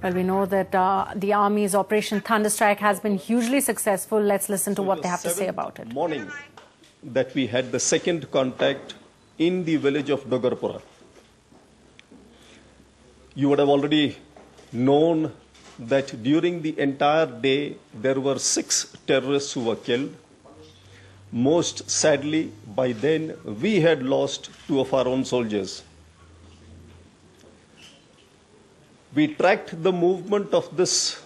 Well, we know that the Army's Operation Thunderstrike has been hugely successful. Let's listen to what they have to say about it. Morning that we had the second contact in the village of Dogarpura. You would have already known that during the entire day there were 6 terrorists who were killed. Most sadly, by then we had lost 2 of our own soldiers. We tracked the movement of this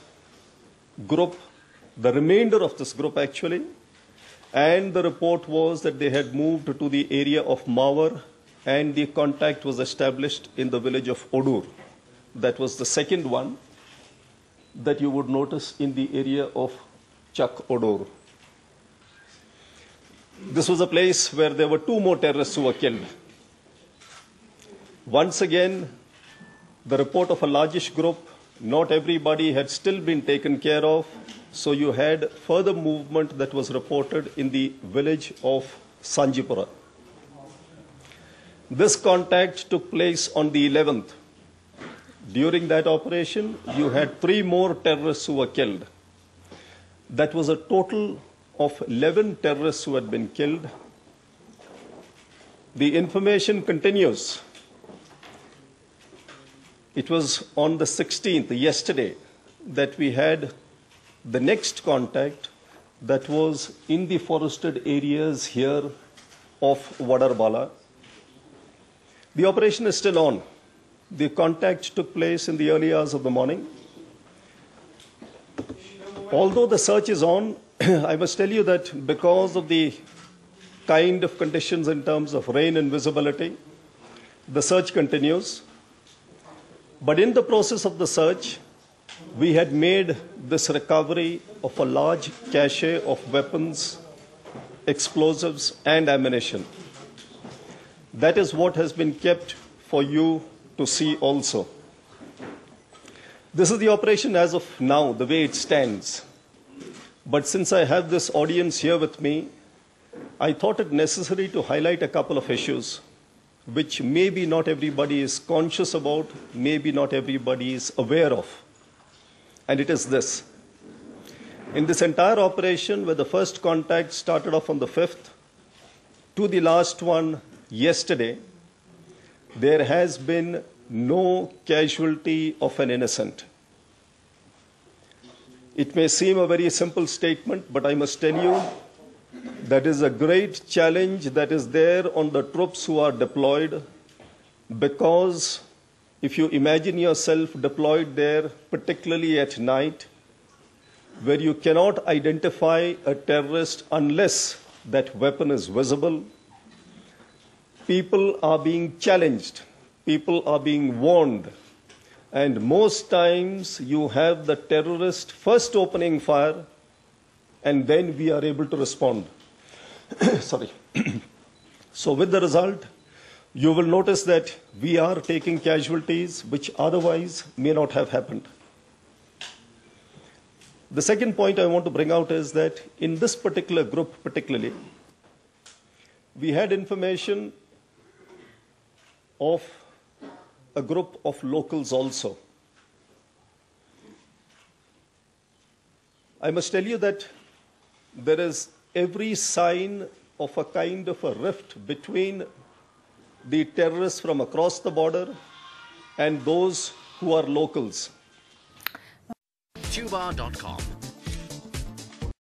group, the remainder of this group actually, and the report was that they had moved to the area of Mawar and the contact was established in the village of Odur. That was the second one that you would notice in the area of Chak Odur. This was a place where there were 2 more terrorists who were killed. Once again, the report of a largish group, not everybody had still been taken care of, so you had further movement that was reported in the village of Sanjipura. This contact took place on the 11th. During that operation, you had 3 more terrorists who were killed. That was a total of 11 terrorists who had been killed. The information continues. It was on the 16th, yesterday, that we had the next contact that was in the forested areas here of Vadarbala. The operation is still on. The contact took place in the early hours of the morning. Although the search is on, I must tell you that because of the kind of conditions in terms of rain and visibility, the search continues. But in the process of the search, we had made this recovery of a large cache of weapons, explosives, and ammunition. That is what has been kept for you to see also. This is the operation as of now, the way it stands. But since I have this audience here with me, I thought it necessary to highlight a couple of issues which maybe not everybody is conscious about, maybe not everybody is aware of. And it is this. In this entire operation, where the first contact started off on the 5th, to the last one yesterday, there has been no casualty of an innocent. It may seem a very simple statement, but I must tell you, that is a great challenge that is there on the troops who are deployed, because if you imagine yourself deployed there, particularly at night, where you cannot identify a terrorist unless that weapon is visible, people are being challenged, people are being warned, and most times you have the terrorist first opening fire, and then we are able to respond. Sorry. So with the result, you will notice that we are taking casualties which otherwise may not have happened. The second point I want to bring out is that in this particular group particularly, we had information of a group of locals also. I must tell you that there is every sign of a kind of a rift between the terrorists from across the border and those who are locals. Tuba.com